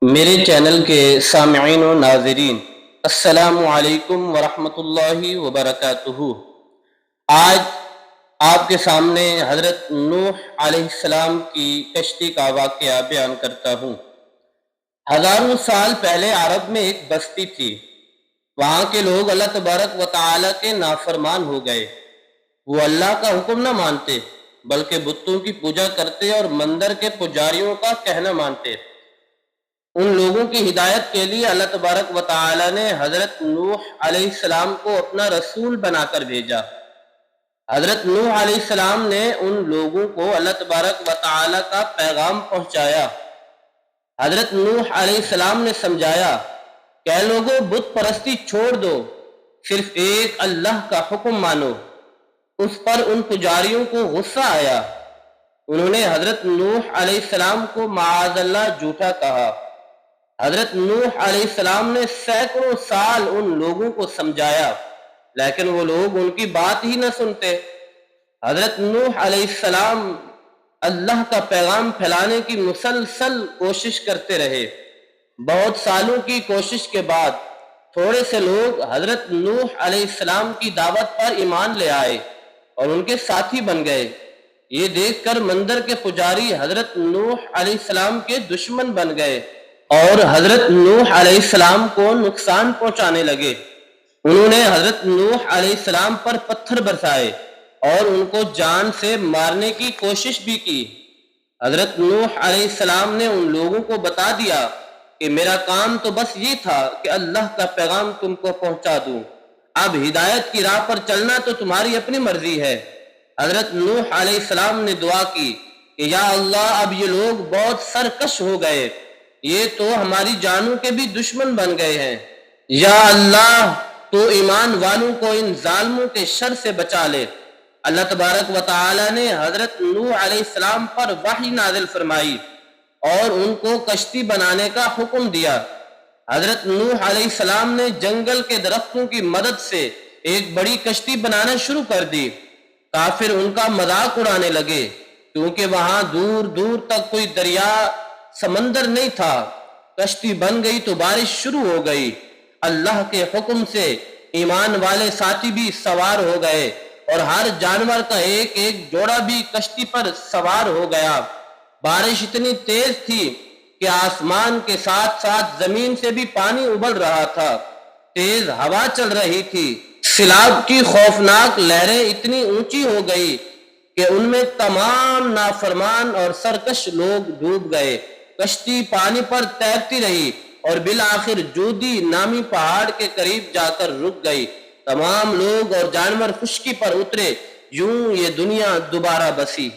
میرے چینل کے سامعین و ناظرین، السلام علیکم ورحمۃ اللہ وبرکاتہ۔ آج آپ کے سامنے حضرت نوح علیہ السلام کی کشتی کا واقعہ بیان کرتا ہوں۔ ہزاروں سال پہلے عرب میں ایک بستی تھی۔ وہاں کے لوگ اللہ تبارک و تعالیٰ کے نافرمان ہو گئے۔ وہ اللہ کا حکم نہ مانتے بلکہ بتوں کی پوجا کرتے اور مندر کے پجاریوں کا کہنا مانتے۔ ان لوگوں کی ہدایت کے لیے اللہ تبارک و تعالی نے حضرت نوح علیہ السلام کو اپنا رسول بنا کر بھیجا۔ حضرت نوح علیہ السلام نے ان لوگوں کو اللہ تبارک و تعالی کا پیغام پہنچایا۔ حضرت نوح علیہ السلام نے سمجھایا کہ اے لوگوں، بت پرستی چھوڑ دو، صرف ایک اللہ کا حکم مانو۔ اس پر ان پجاریوں کو غصہ آیا۔ انہوں نے حضرت نوح علیہ السلام کو معاذ اللہ جھوٹا کہا۔ حضرت نوح علیہ السلام نے سینکڑوں سال ان لوگوں کو سمجھایا، لیکن وہ لوگ ان کی بات ہی نہ سنتے۔ حضرت نوح علیہ السلام اللہ کا پیغام پھیلانے کی مسلسل کوشش کرتے رہے۔ بہت سالوں کی کوشش کے بعد تھوڑے سے لوگ حضرت نوح علیہ السلام کی دعوت پر ایمان لے آئے اور ان کے ساتھی بن گئے۔ یہ دیکھ کر مندر کے پجاری حضرت نوح علیہ السلام کے دشمن بن گئے اور حضرت نوح علیہ السلام کو نقصان پہنچانے لگے۔ انہوں نے حضرت نوح علیہ السلام پر پتھر برسائے اور ان کو جان سے مارنے کی کوشش بھی کی۔ حضرت نوح علیہ السلام نے ان لوگوں کو بتا دیا کہ میرا کام تو بس یہ تھا کہ اللہ کا پیغام تم کو پہنچا دوں، اب ہدایت کی راہ پر چلنا تو تمہاری اپنی مرضی ہے۔ حضرت نوح علیہ السلام نے دعا کی کہ یا اللہ، اب یہ لوگ بہت سرکش ہو گئے، یہ تو ہماری جانوں کے بھی دشمن بن گئے ہیں۔ یا اللہ، تو ایمان والوں کو ان ظالموں کے شر سے بچا لے۔ اللہ تبارک و تعالی نے حضرت نوح علیہ السلام پر وحی نازل فرمائی اور ان کو کشتی بنانے کا حکم دیا۔ حضرت نوح علیہ السلام نے جنگل کے درختوں کی مدد سے ایک بڑی کشتی بنانا شروع کر دی۔ کافر ان کا مذاق اڑانے لگے کیونکہ وہاں دور دور تک کوئی دریا سمندر نہیں تھا۔ کشتی بن گئی تو بارش شروع ہو گئی۔ اللہ کے حکم سے ایمان والے ساتھی بھی سوار ہو گئے اور ہر جانور کا ایک ایک جوڑا بھی کشتی پر سوار ہو گیا۔ بارش اتنی تیز تھی کہ آسمان کے ساتھ ساتھ زمین سے بھی پانی ابل رہا تھا۔ تیز ہوا چل رہی تھی۔ سیلاب کی خوفناک لہریں اتنی اونچی ہو گئی کہ ان میں تمام نافرمان اور سرکش لوگ ڈوب گئے۔ کشتی پانی پر تیرتی رہی اور بالآخر جودی نامی پہاڑ کے قریب جا کر رک گئی۔ تمام لوگ اور جانور خشکی پر اترے۔ یوں یہ دنیا دوبارہ بسی۔